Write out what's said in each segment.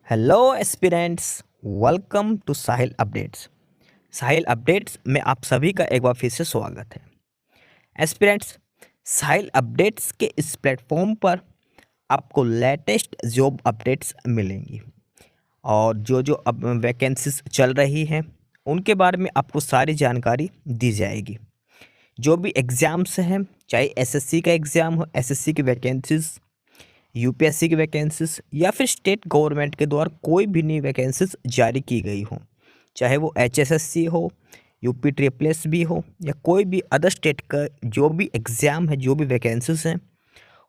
Hello aspirants, welcome to Sahil updates. Sahil updates में आप सभी का एक बार फिर से स्वागत है। एस्पिरेंट्स, साहिल अपडेट्स के इस प्लेटफॉर्म पर आपको लेटेस्ट जॉब अपडेट्स मिलेंगी और जो जो अब वैकेंसीज चल रही हैं उनके बारे में आपको सारी जानकारी दी जाएगी। जो भी एग्ज़ाम्स हैं, चाहे एसएससी का एग्ज़ाम हो, एसएससी की वैकेंसीज, यूपीएससी की वैकेंसीज या फिर स्टेट गवर्नमेंट के द्वारा कोई भी नई वैकेंसीज जारी की गई हो, चाहे वो एचएसएससी हो, यूपी ट्रिपल एस भी हो या कोई भी अदर स्टेट का जो भी एग्ज़ाम है, जो भी वैकेंसीज हैं,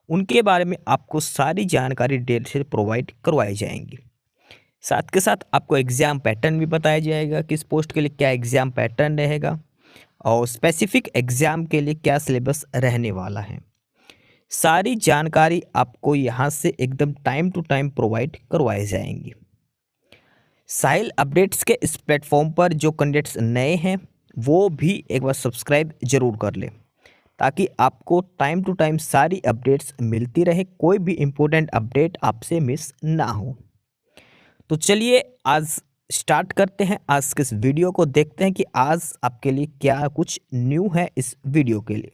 उनके बारे में आपको सारी जानकारी डिटेल से प्रोवाइड करवाई जाएंगी। साथ के साथ आपको एग्ज़ाम पैटर्न भी बताया जाएगा, किस पोस्ट के लिए क्या एग्ज़ाम पैटर्न रहेगा और स्पेसिफिक एग्ज़ाम के लिए क्या सिलेबस रहने वाला है। सारी जानकारी आपको यहाँ से एकदम टाइम टू टाइम प्रोवाइड करवाई जाएंगी। साहिल अपडेट्स के इस प्लेटफॉर्म पर जो कैंडिडेट्स नए हैं वो भी एक बार सब्सक्राइब जरूर कर लें ताकि आपको टाइम टू टाइम सारी अपडेट्स मिलती रहे, कोई भी इम्पोर्टेंट अपडेट आपसे मिस ना हो। तो चलिए आज स्टार्ट करते हैं, आज के इस वीडियो को देखते हैं कि आज आपके लिए क्या कुछ न्यू है इस वीडियो के लिए।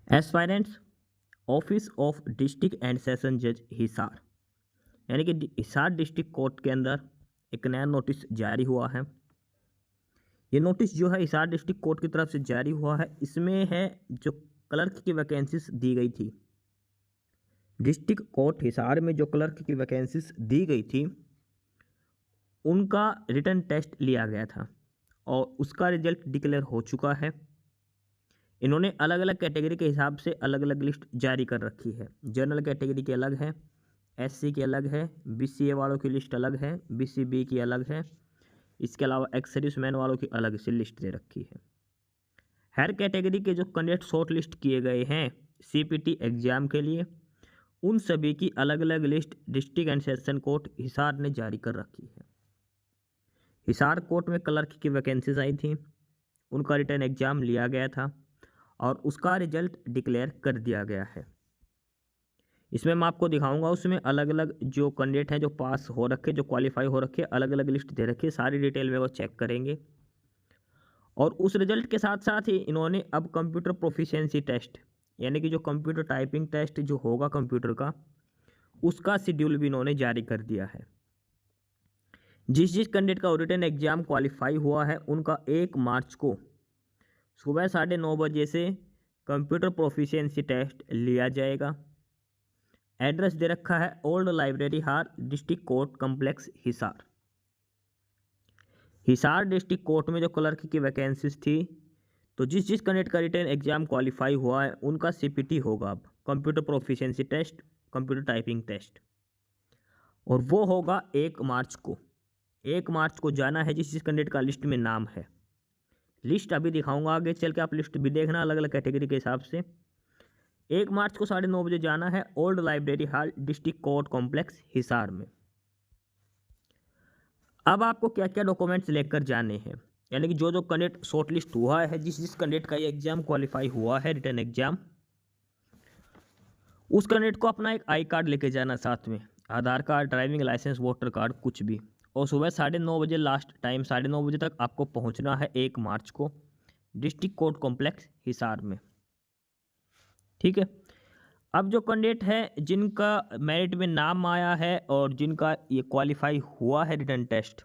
Aspirants, office of district and session जज हिसार यानी कि हिसार डिस्ट्रिक्ट कोर्ट के अंदर एक नया नोटिस जारी हुआ है। ये नोटिस जो है हिसार डिस्ट्रिक्ट कोर्ट की तरफ से जारी हुआ है। इसमें है जो क्लर्क की वैकेंसीज दी गई थी, डिस्ट्रिक्ट कोर्ट हिसार में जो क्लर्क की वैकेंसीज दी गई थी उनका रिटन टेस्ट लिया गया था और उसका रिजल्ट डिक्लेयर हो चुका है। इन्होंने अलग अलग कैटेगरी के हिसाब से अलग अलग लिस्ट जारी कर रखी है। जनरल कैटेगरी की अलग है, एससी की अलग है, बीसीए वालों की लिस्ट अलग है, बीसीबी की अलग है। इसके अलावा एक्स सर्विसमैन वालों की अलग से लिस्ट दे रखी है। हर कैटेगरी के जो कैंडिडेट शॉर्ट लिस्ट किए गए हैं सीपीटी एग्जाम के लिए, उन सभी की अलग अलग list district and session court Hisar ने जारी कर रखी है। हिसार कोर्ट में क्लर्क की वैकेंसीज आई थी, उनका रिटर्न एग्जाम लिया गया था और उसका रिजल्ट डिक्लेयर कर दिया गया है। इसमें मैं आपको दिखाऊंगा, उसमें अलग अलग जो कैंडिडेट हैं जो पास हो रखे, जो क्वालिफाई हो रखे, अलग अलग लिस्ट दे रखी है, सारी डिटेल में वो चेक करेंगे। और उस रिजल्ट के साथ साथ ही इन्होंने अब कंप्यूटर प्रोफिशिएंसी टेस्ट यानी कि जो कंप्यूटर टाइपिंग टेस्ट जो होगा कंप्यूटर का, उसका शेड्यूल भी इन्होंने जारी कर दिया है। जिस जिस कैंडिडेट का रिटन एग्जाम क्वालिफाई हुआ है उनका 1 मार्च को सुबह 9:30 बजे से कंप्यूटर प्रोफिशिएंसी टेस्ट लिया जाएगा। एड्रेस दे रखा है ओल्ड लाइब्रेरी हार, district court complex Hisar. Hisar district court में जो क्लर्क की वैकेंसीज थी, तो जिस जिस कैंडिडेट का रिटन एग्जाम क्वालिफाई हुआ है उनका सीपीटी होगा अब computer proficiency test, computer typing test, और वो होगा 1 मार्च को। 1 मार्च को जाना है जिस जिस कैंडिडेट का लिस्ट में नाम है। लिस्ट अभी दिखाऊंगा, आगे चल के आप लिस्ट भी देखना अलग अलग कैटेगरी के हिसाब से। 1 मार्च को 9:30 बजे जाना है old library hall, district court complex Hisar में। अब आपको क्या क्या डॉक्यूमेंट्स लेकर जाने हैं, यानी कि जो जो कैंडिडेट शॉर्ट लिस्ट हुआ है, जिस जिस कैंडिडेट का ये एग्जाम क्वालिफाई हुआ है रिटर्न एग्जाम, उस कैंडिडेट को अपना एक आई कार्ड लेके जाना, साथ में Aadhaar card, driving licence, voter card, कुछ भी। और सुबह 9:30 बजे, लास्ट टाइम 9:30 बजे तक आपको पहुंचना है 1 मार्च को डिस्ट्रिक्ट कोर्ट कॉम्प्लेक्स हिसार में। ठीक है। अब जो कैंडिडेट है जिनका मेरिट में नाम आया है और जिनका ये क्वालिफाई हुआ है रिटन टेस्ट,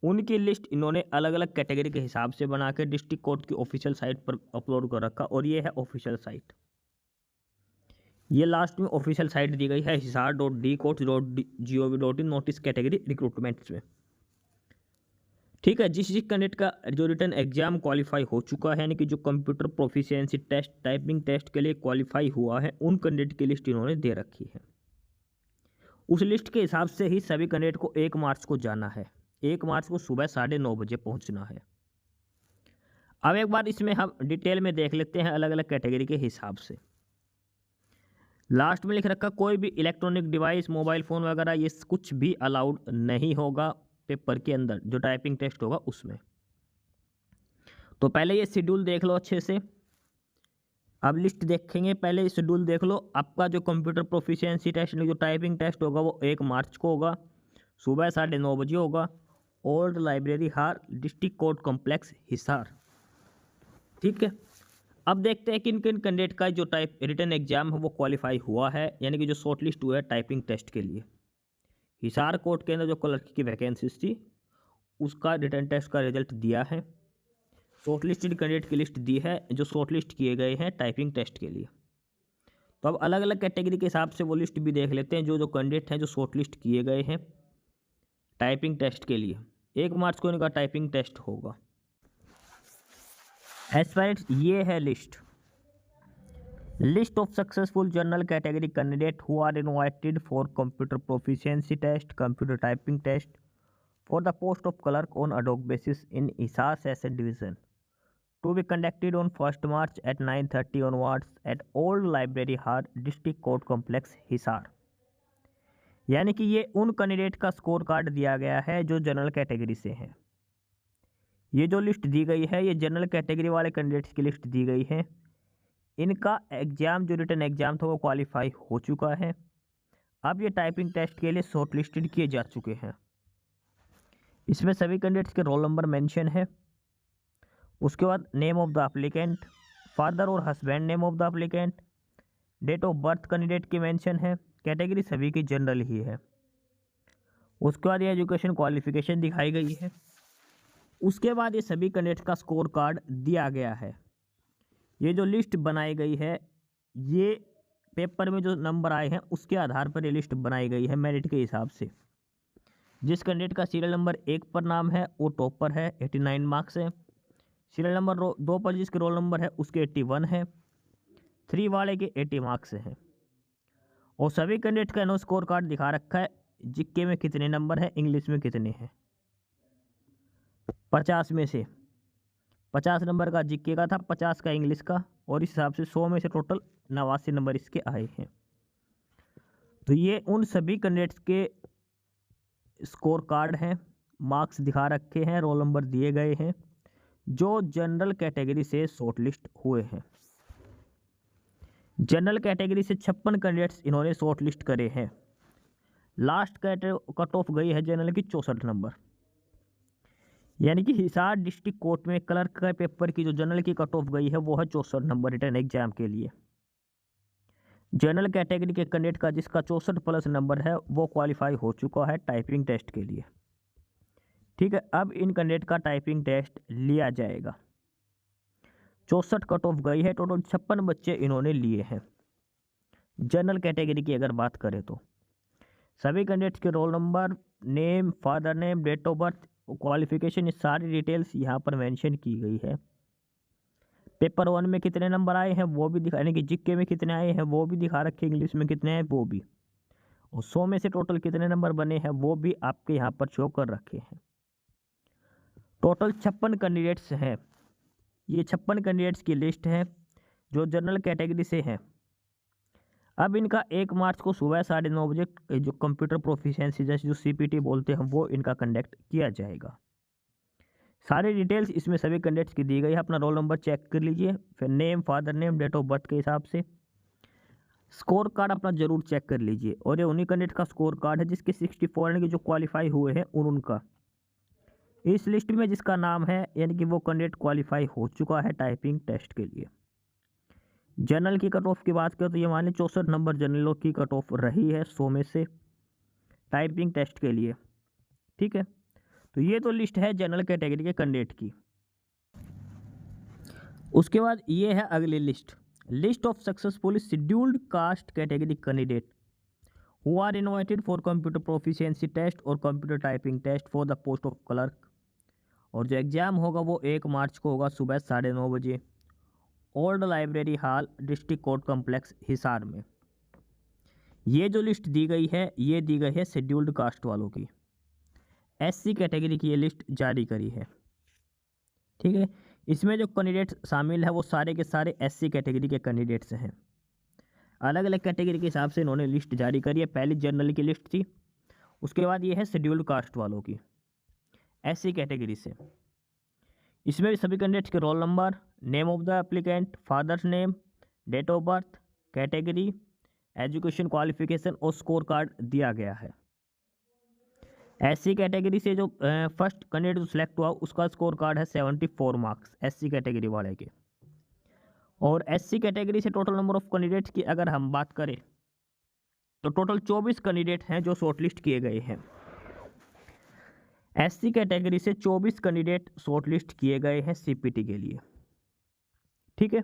उनकी लिस्ट इन्होंने अलग अलग कैटेगरी के हिसाब से बना के डिस्ट्रिक्ट कोर्ट की ऑफिशियल साइट पर अपलोड कर रखा, और ये है ऑफिशियल साइट। ये लास्ट में ऑफिशियल साइट दी गई है hisar.dcourts.gov.in नोटिस कैटेगरी रिक्रूटमेंट्स में। ठीक है। जिस जिस कैंडिडेट का जो रिटन एग्जाम क्वालिफाई हो चुका है, यानी कि जो computer proficiency test, typing test के लिए क्वालिफाई हुआ है, उन कैंडिडेट की लिस्ट इन्होंने दे रखी है। उस लिस्ट के हिसाब से ही सभी कैंडिडेट को 1 मार्च को जाना है। 1 मार्च को सुबह 9:30 बजे पहुंचना है। अब एक बार इसमें हम डिटेल में देख लेते हैं अलग अलग कैटेगरी के हिसाब से। लास्ट में लिख रखा कोई भी इलेक्ट्रॉनिक डिवाइस, मोबाइल फ़ोन वगैरह ये कुछ भी अलाउड नहीं होगा पेपर के अंदर, जो टाइपिंग टेस्ट होगा उसमें। तो पहले ये शेड्यूल देख लो अच्छे से। अब लिस्ट देखेंगे, पहले शेड्यूल देख लो। आपका जो कंप्यूटर प्रोफिशिएंसी टेस्ट जो टाइपिंग टेस्ट होगा वो 1 मार्च को होगा, सुबह 9:30 बजे होगा, ओल्ड लाइब्रेरी हार, डिस्ट्रिक्ट कोर्ट कॉम्प्लेक्स, हिसार। ठीक है, अब देखते हैं किन किन कैंडिडेट का जो टाइप रिटन एग्जाम है वो क्वालिफाई हुआ है, यानी कि जो शॉर्ट लिस्ट हुआ है टाइपिंग टेस्ट के लिए। हिसार कोर्ट के अंदर जो क्लर्क की वैकेंसीज थी उसका रिटन टेस्ट का रिजल्ट दिया है। शॉर्ट लिस्टेड कैंडिडेट की लिस्ट दी है जो शॉर्ट लिस्ट किए गए हैं टाइपिंग टेस्ट के लिए। तो अब अलग अलग कैटेगरी के हिसाब से वो लिस्ट भी देख लेते हैं जो जो कैंडिडेट हैं जो शॉर्ट लिस्ट किए गए हैं टाइपिंग टेस्ट के लिए। 1 मार्च को इनका टाइपिंग टेस्ट होगा। एस्पायरेंट्स ये है list of successful general category candidate who are invited for computer proficiency test, computer typing test for the post of clerk on ad hoc basis in Hisar session division to be conducted on 1st March at 9:30 onwards at Old Library Hall, District Court Complex, Hisar. यानी कि ये उन candidate का score card दिया गया है जो general category से हैं। ये जो लिस्ट दी गई है ये जनरल कैटेगरी वाले कैंडिडेट्स की लिस्ट दी गई है। इनका एग्ज़ाम जो रिटन एग्ज़ाम था वो क्वालिफाई हो चुका है। अब ये टाइपिंग टेस्ट के लिए शॉर्ट लिस्टेड किए जा चुके हैं। इसमें सभी कैंडिडेट्स के रोल नंबर मेंशन है। उसके बाद name of the applicant, father और husband name of the applicant, date of birth candidate की मेंशन है। कैटेगरी सभी की जनरल ही है। उसके बाद ये एजुकेशन क्वालिफिकेशन दिखाई गई है। उसके बाद ये सभी कैंडिडेट का स्कोर कार्ड दिया गया है। ये जो लिस्ट बनाई गई है ये पेपर में जो नंबर आए हैं उसके आधार पर ये लिस्ट बनाई गई है मेरिट के हिसाब से। जिस कैंडिडेट का सीरियल नंबर 1 पर नाम है वो टॉपर है, 89 मार्क्स है। सीरियल नंबर 2 पर जिसके रोल नंबर है उसके 81 है। 3 वाले के 80 मार्क्स हैं। और सभी कैंडिडेट का नो स्कोर कार्ड दिखा रखा है। जीके में कितने नंबर हैं, इंग्लिश में कितने हैं। 50 में से 50 नंबर का जीके का था, 50 का इंग्लिश का, और इस हिसाब से 100 में से टोटल 89 नंबर इसके आए हैं। तो ये उन सभी कैंडिडेट्स के स्कोर कार्ड हैं, मार्क्स दिखा रखे हैं, रोल नंबर दिए गए हैं जो जनरल कैटेगरी से शॉर्ट लिस्ट हुए हैं। जनरल कैटेगरी से 56 कैंडिडेट्स इन्होंने शॉर्ट लिस्ट करे हैं। लास्ट कट ऑफ गई है जनरल की 64 नंबर। यानी कि हिसार डिस्ट्रिक्ट कोर्ट में क्लर्क का पेपर की जो जनरल की कट ऑफ गई है वो है 64 नंबर रिटर्न एग्जाम के लिए। जनरल कैटेगरी के कैंडिडेट का जिसका 64 प्लस नंबर है वो क्वालिफाई हो चुका है टाइपिंग टेस्ट के लिए। ठीक है, अब इन कैंडिडेट का टाइपिंग टेस्ट लिया जाएगा। 64 कट ऑफ गई है, टोटल 56 बच्चे इन्होंने लिए हैं। जनरल कैटेगरी की अगर बात करें तो सभी कैंडिडेट्स के roll number, name, father name, date of birth, qualification, ये सारी डिटेल्स यहाँ पर मेंशन की गई है। पेपर 1 में कितने नंबर आए हैं वो भी दिखा, यानी कि जीके में कितने आए हैं वो भी दिखा रखे, इंग्लिश में कितने हैं वो भी, और 100 में से टोटल कितने नंबर बने हैं वो भी आपके यहाँ पर शो कर रखे हैं। टोटल 56 कैंडिडेट्स हैं। ये 56 कैंडिडेट्स की लिस्ट है जो जनरल कैटेगरी से हैं। अब इनका 1 मार्च को सुबह 9:30 जो कंप्यूटर प्रोफिशिएंसी जैसे जो सीपीटी बोलते हैं वो इनका कंडक्ट किया जाएगा। सारी डिटेल्स इसमें सभी कैंडिडेट्स की दी गई है। अपना रोल नंबर चेक कर लीजिए, फिर name, father name, date of birth के हिसाब से स्कोर कार्ड अपना जरूर चेक कर लीजिए। और ये उन्हीं कैंडिडेट का स्कोर कार्ड है जिसके 64 यानी कि जो क्वालिफाई हुए हैं उनका इस लिस्ट में जिसका नाम है, यानी कि वो कैंडिडेट क्वालिफाई हो चुका है टाइपिंग टेस्ट के लिए। जनरल की कट ऑफ की बात करें तो ये मान लें 64 नंबर जनरलों की कट ऑफ रही है 100 में से टाइपिंग टेस्ट के लिए। ठीक है, तो ये तो लिस्ट है जनरल कैटेगरी के कैंडिडेट की। उसके बाद ये है अगली list of successful scheduled caste category candidate who are invited for computer proficiency test और computer typing test for the post of clerk. और जो एग्ज़ाम होगा वो 1 मार्च को होगा सुबह 9:30 बजे, old library hall, district court complex, Hisar में। ये जो लिस्ट दी गई है ये दी गई है शेड्यूल्ड कास्ट वालों की। एससी कैटेगरी की ये लिस्ट जारी करी है। ठीक है, इसमें जो कैंडिडेट शामिल है वो सारे के सारे एससी कैटेगरी के कैंडिडेट्स हैं। अलग अलग कैटेगरी के हिसाब से इन्होंने लिस्ट जारी करी है। पहली जनरल की लिस्ट थी, उसके बाद ये है शेड्यूल्ड कास्ट वालों की एससी कैटेगरी से। इसमें भी सभी कैंडिडेट्स के roll number, name of the applicant, father's name, date of birth, category, education qualification और स्कोर कार्ड दिया गया है। एससी कैटेगरी से जो फर्स्ट कैंडिडेट जो सिलेक्ट हुआ उसका स्कोर कार्ड है 74 मार्क्स एससी कैटेगरी वाले के। और एससी कैटेगरी से टोटल नंबर ऑफ कैंडिडेट्स की अगर हम बात करें तो टोटल 24 कैंडिडेट हैं जो शॉर्टलिस्ट किए गए हैं। एससी कैटेगरी से 24 कैंडिडेट शॉर्टलिस्ट किए गए हैं सीपीटी के लिए। ठीक है,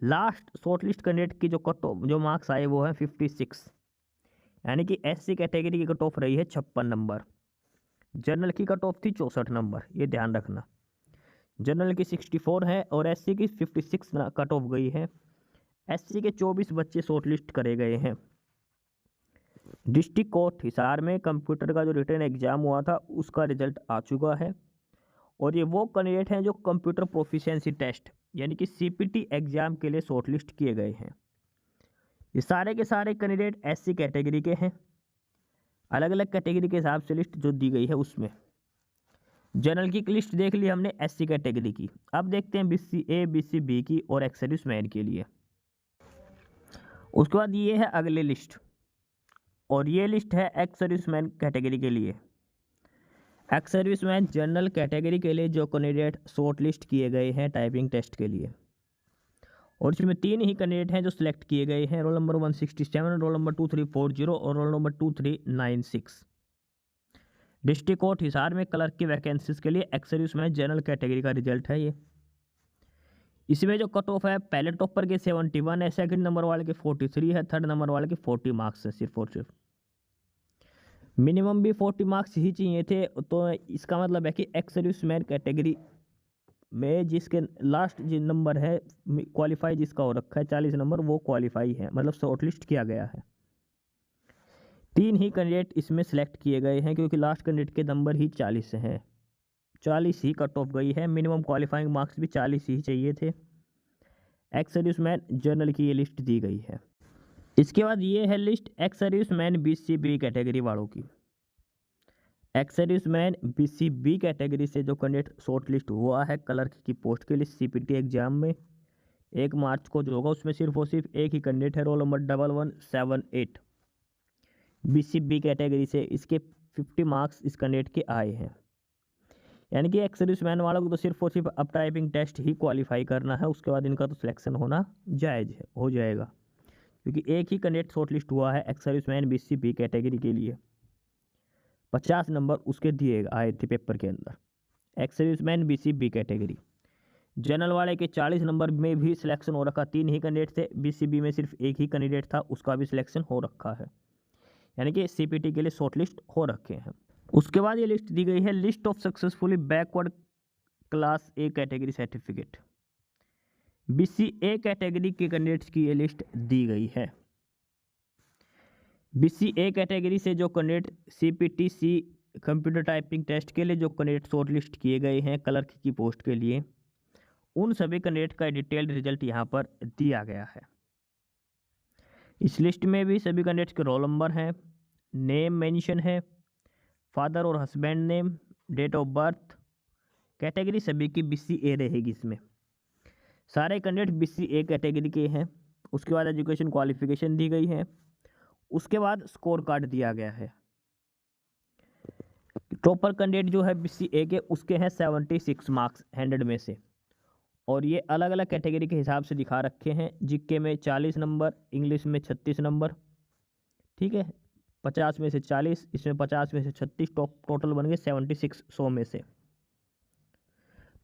लास्ट शॉर्टलिस्ट कैंडिडेट की जो कट ऑफ जो मार्क्स आए वो है 56, यानी कि एससी कैटेगरी की कट ऑफ रही है 56 नंबर, जनरल की कट ऑफ थी 64 नंबर, ये ध्यान रखना। जनरल की 64 है और एससी की 56 कट ऑफ गई है। एससी के 24 बच्चे शॉर्टलिस्ट करे गए हैं। डिस्ट्रिक्ट कोर्ट हिसार में कंप्यूटर का जो रिटन एग्जाम हुआ था उसका रिजल्ट आ चुका है और ये वो कैंडिडेट हैं जो कंप्यूटर प्रोफिशिएंसी टेस्ट यानी कि सीपीटी एग्जाम के लिए शॉर्टलिस्ट किए गए हैं। ये सारे के सारे कैंडिडेट एससी कैटेगरी के हैं। अलग अलग कैटेगरी के हिसाब से लिस्ट जो दी गई है उसमें जनरल की लिस्ट देख ली हमने एससी कैटेगरी की। अब देखते हैं बीसी ए, बीसी बी की और एक्स सर्विसमैन के लिए। उसके बाद ये है अगली लिस्ट और ये लिस्ट है एक्स सर्विसमैन कैटेगरी के लिए। एक्स सर्विसमैन जनरल कैटेगरी के लिए जो कैंडिडेट शॉर्ट लिस्ट किए गए हैं टाइपिंग टेस्ट के लिए, और इसमें 3 ही कैंडिडेट हैं जो सिलेक्ट किए गए हैं। रोल नंबर 167, रोल नंबर 2340 और roll number 2396। District court Hisar में क्लर्क की वैकेंसीज के लिए एक्स सर्विसमैन जनरल कैटेगरी का रिजल्ट है ये। इसमें जो कट ऑफ है पहले टॉपर के 71 है, सेकंड नंबर वाले के 43 है, थर्ड नंबर वाले के 40 मार्क्स है सिर्फ और सिर्फ। मिनिमम भी 40 मार्क्स ही चाहिए थे, तो इसका मतलब है कि एक्स सर्विसमैन कैटेगरी में जिसके लास्ट जो नंबर है क्वालिफाई जिसका हो रखा है 40 नंबर वो क्वालिफाई है, मतलब शॉर्टलिस्ट किया गया है। 3 ही कैंडिडेट इसमें सेलेक्ट किए गए हैं क्योंकि लास्ट कैंडिडेट के नंबर ही 40 हैं, 40 ही कट ऑफ गई है। मिनिमम क्वालिफाइंग मार्क्स भी 40 ही चाहिए थे। एक्स सर्विसमैन जनरल की ये लिस्ट दी गई है। इसके बाद ये है list ex serviceman BCB category वालों की। एक्स सर्विसमैन बीसीबी कैटेगरी से जो कैंडिडेट शॉर्ट लिस्ट हुआ है क्लर्क की पोस्ट के लिए सीपीटी एग्जाम में 1 मार्च को जो होगा, उसमें सिर्फ और सिर्फ एक ही कैंडिडेट है, रोल नंबर 1178 बीसीबी कैटेगरी से। इसके 50 मार्क्स इस कैंडिडेट के आए हैं, यानी कि एक्स सर्विसमैन वालों को तो सिर्फ और सिर्फ अब टाइपिंग टेस्ट ही क्वालिफाई करना है, उसके बाद इनका तो सिलेक्शन होना जायज़ है, हो जाएगा, क्योंकि एक ही कैंडिडेट शॉर्ट लिस्ट हुआ है एक्स सर्विसमैन बीसीबी कैटेगरी के लिए। 50 नंबर उसके दिए आए थे पेपर के अंदर, ex serviceman BCB category. General वाले के 40 नंबर में भी सिलेक्शन हो रखा, 3 ही कैंडिडेट थे, बीसीबी में सिर्फ एक ही कैंडिडेट था, उसका भी सिलेक्शन हो रखा है, यानी कि सीपीटी के लिए शॉर्ट लिस्ट हो रखे हैं। उसके बाद ये लिस्ट दी गई है list of successfully backward class A category certificate. BC A category के कैंडिडेट्स की ये लिस्ट दी गई है। बीसी ए कैटेगरी से जो कैंडिडेट सीपीटीसी कंप्यूटर टाइपिंग टेस्ट के लिए जो कैंडिडेट शॉर्ट लिस्ट किए गए हैं क्लर्क की पोस्ट के लिए, उन सभी कैंडिडेट का डिटेल्ड रिजल्ट यहाँ पर दिया गया है। इस लिस्ट में भी सभी कैंडिडेट्स के रोल नंबर हैं, नेम मेंशन है, फादर और husband name, date of birth, category सभी की बीसी ए रहेगी। इसमें सारे कैंडिडेट बीसी ए कैटेगरी के हैं। उसके बाद एजुकेशन क्वालिफिकेशन दी गई है, उसके बाद स्कोर कार्ड दिया गया है। टॉपर कैंडिडेट जो है बीसी ए के उसके हैं 76 मार्क्स 100 में से, और ये अलग अलग कैटेगरी के हिसाब से दिखा रखे हैं। जीके में 40 नंबर, इंग्लिश में 36 नंबर, ठीक है, 50 में से 40, इसमें 50 में से 36, टोटल बन गए 76 100 में से।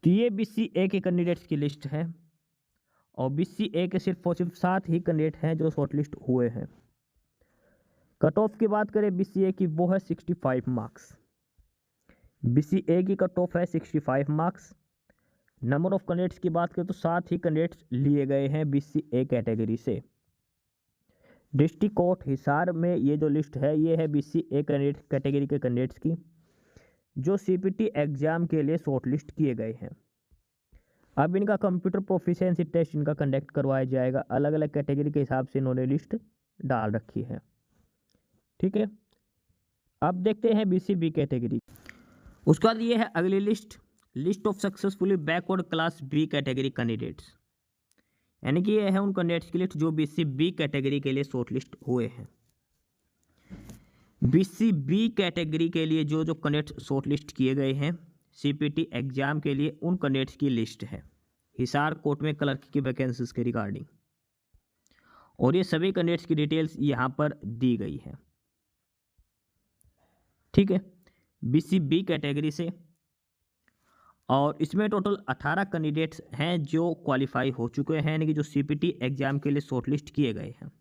तो ये बीसी ए के कैंडिडेट्स की लिस्ट है, और बीसी ए के सिर्फ और सिर्फ 7 ही कैंडिडेट हैं जो शॉर्टलिस्ट हुए हैं। कट ऑफ की बात करें बीसी ए की, वो है 65 मार्क्स। बीसी ए की कट ऑफ है 65 मार्क्स। नंबर ऑफ कैंडिडेट्स की बात करें तो 7 ही कैंडिडेट्स लिए गए हैं बीसी ए कैटेगरी से। डिस्ट्रिक्ट कोर्ट हिसार में ये जो लिस्ट है ये है बीसी ए कैंडिडेट कैटेगरी के कैंडिडेट्स की जो सीपीटी एग्जाम के लिए शॉर्टलिस्ट किए गए हैं। अब इनका कंप्यूटर प्रोफिशिएंसी टेस्ट इनका कंडक्ट करवाया जाएगा। अलग अलग कैटेगरी के हिसाब से इन्होंने लिस्ट डाल रखी है, ठीक है। अब देखते हैं बीसीबी कैटेगरी। उसके बाद ये है अगली list, list of successfully backward class B category candidates. यानी कि ये है उन कैंडिडेट्स की लिस्ट जो BC-B कैटेगरी के लिए शॉर्टलिस्ट हुए हैं। BC-B कैटेगरी के लिए जो जो कैंडिडेट्स शॉर्टलिस्ट किए गए हैं CPT एग्जाम के लिए, उन कैंडिडेट्स की लिस्ट है हिसार कोर्ट में क्लर्क की वैकेंसीज के रिगार्डिंग, और ये सभी कैंडिडेट्स की डिटेल्स यहाँ पर दी गई है। ठीक है, BC-B कैटेगरी से, और इसमें टोटल 18 कैंडिडेट्स हैं जो क्वालिफाई हो चुके हैं, यानी कि जो CPT एग्जाम के लिए शॉर्टलिस्ट किए गए हैं।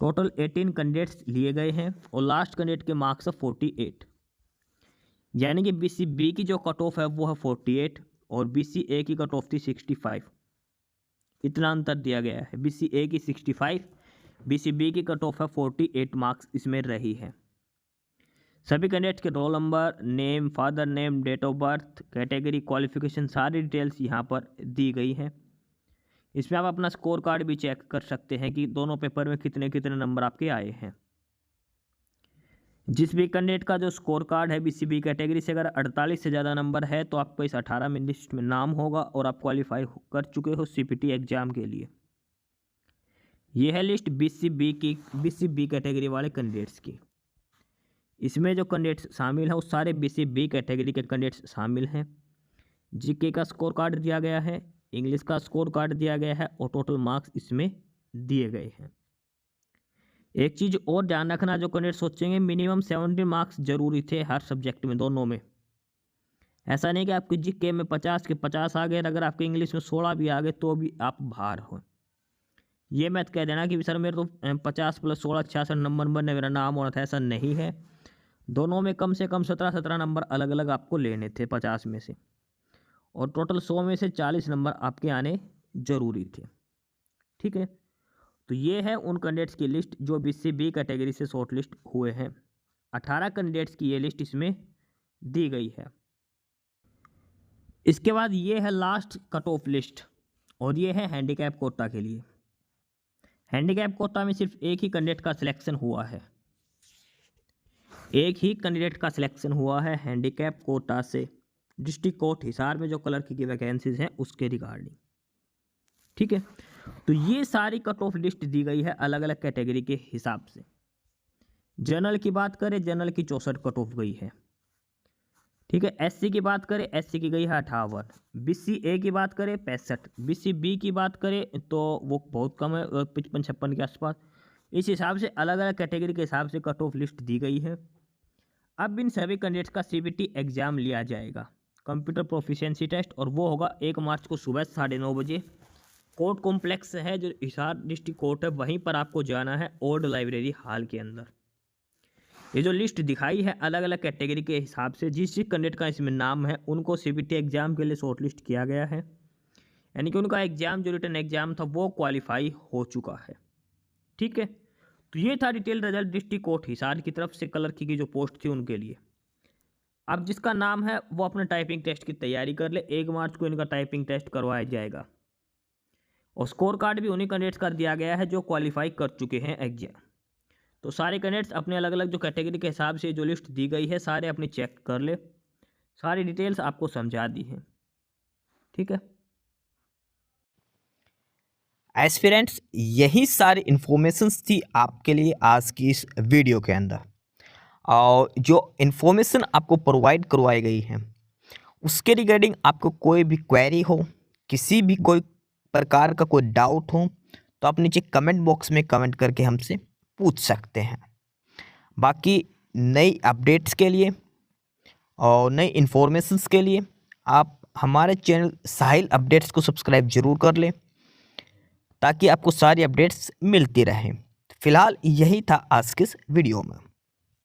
टोटल 18 कैंडिडेट्स लिए गए हैं और लास्ट कैंडिडेट के मार्क्स है 48, यानी कि BC-B की जो कट ऑफ है वो है 48 और BC-A की कट ऑफ थी 65। इतना अंतर दिया गया है, BC-A की 65, BC-B की कट ऑफ है 48 मार्क्स इसमें रही है। सभी कैंडिडेट्स के roll number, name, father name, date of birth, category, qualification, सारी डिटेल्स यहाँ पर दी गई हैं। इसमें आप अपना स्कोर कार्ड भी चेक कर सकते हैं कि दोनों पेपर में कितने कितने नंबर आपके आए हैं। जिस भी कैंडिडेट का जो स्कोर कार्ड है BC-B कैटेगरी से अगर 48 से ज़्यादा नंबर है तो आपको इस 18 में लिस्ट में नाम होगा और आप क्वालिफाई कर चुके हो CPT एग्जाम के लिए। ये है लिस्ट BC-B कैटेगरी वाले कैंडिडेट्स की। इसमें जो कैंडिडेट्स शामिल हैं वो सारे BC-B कैटेगरी के कैंडिडेट्स शामिल हैं। GK का स्कोर कार्ड दिया गया है, इंग्लिश का स्कोर कार्ड दिया गया है और टोटल मार्क्स इसमें दिए गए हैं। एक चीज़ और ध्यान रखना, जो कैंडिडेट सोचेंगे मिनिमम 70 मार्क्स जरूरी थे हर सब्जेक्ट में, दोनों में। ऐसा नहीं कि आपके GK में 50 के 50 आ गए, अगर आपके इंग्लिश में 16 भी आ गए तो भी आप बाहर हो। ये मत कह देना कि सर मेरे तो 50 + 16 66 नंबर में मेरा नाम होना था, ऐसा नहीं है। दोनों में कम से कम 17 नंबर अलग अलग आपको लेने थे 50 में से, और टोटल 100 में से 40 नंबर आपके आने जरूरी थे। ठीक है, तो ये है उन कैंडिडेट्स की लिस्ट जो BC-B कैटेगरी से शॉर्ट लिस्ट हुए हैं। 18 कैंडिडेट्स की ये लिस्ट इसमें दी गई है। इसके बाद ये है लास्ट कट ऑफ लिस्ट, और ये है हैंडीकैप कोटा के लिए। हैंडीकैप कोटा में सिर्फ एक ही कैंडिडेट का सिलेक्शन हुआ है, एक ही कैंडिडेट का सिलेक्शन हुआ है हैंडीकैप कोटा से, डिस्ट्रिक्ट कोर्ट हिसार में जो क्लर्क की वैकेंसीज हैं उसके रिगार्डिंग। ठीक है, तो ये सारी कट ऑफ लिस्ट दी गई है अलग अलग कैटेगरी के हिसाब से। जनरल की बात करें, जनरल की 64 कट ऑफ गई है। ठीक है, SC की बात करें, SC की गई है 58, BC-A की बात करें 65, BC-B की बात करें तो वो बहुत कम है, 55-56 के आसपास। इस हिसाब से अलग अलग कैटेगरी के हिसाब से कट ऑफ लिस्ट दी गई है। अब इन सभी कैंडिडेट्स का CPT एग्जाम लिया जाएगा, कंप्यूटर प्रोफिशिएंसी टेस्ट, और वो होगा 1 मार्च को सुबह 9:30 बजे। कोर्ट कॉम्प्लेक्स है जो हिसार डिस्ट्रिक्ट कोर्ट है, वहीं पर आपको जाना है, ओल्ड लाइब्रेरी हॉल के अंदर। ये जो लिस्ट दिखाई है अलग अलग कैटेगरी के हिसाब से, जिस कैंडिडेट का इसमें नाम है उनको CPT एग्जाम के लिए शॉर्ट लिस्ट किया गया है, यानी कि उनका एग्जाम जो रिटन एग्जाम था वो क्वालिफाई हो चुका है। ठीक है, तो ये था detail result district court Hisar की तरफ से क्लर्क की जो पोस्ट थी उनके लिए। अब जिसका नाम है वो अपने टाइपिंग टेस्ट की तैयारी कर ले, 1 मार्च को इनका टाइपिंग टेस्ट करवाया जाएगा, और स्कोर कार्ड भी उन्हीं कैंडिडेट्स का दिया गया है जो क्वालिफाई कर चुके हैं एग्जाम। तो सारे कैंडिडेट्स अपने अलग अलग जो कैटेगरी के हिसाब से जो लिस्ट दी गई है सारे अपनी चेक कर ले, सारी डिटेल्स आपको समझा दी है। ठीक है, एस्पिरेंट्स, यही सारी इन्फॉर्मेशंस थी आपके लिए आज की इस वीडियो के अंदर, और जो इन्फॉर्मेशन आपको प्रोवाइड करवाई गई है उसके रिगार्डिंग आपको कोई भी क्वेरी हो, किसी भी कोई प्रकार का कोई डाउट हो तो आप नीचे कमेंट बॉक्स में कमेंट करके हमसे पूछ सकते हैं। बाकी नई अपडेट्स के लिए और नई इन्फॉर्मेशंस के लिए आप हमारे चैनल साहिल अपडेट्स को सब्सक्राइब जरूर कर लें, ताकि आपको सारी अपडेट्स मिलती रहें। फिलहाल यही था आज के इस वीडियो में।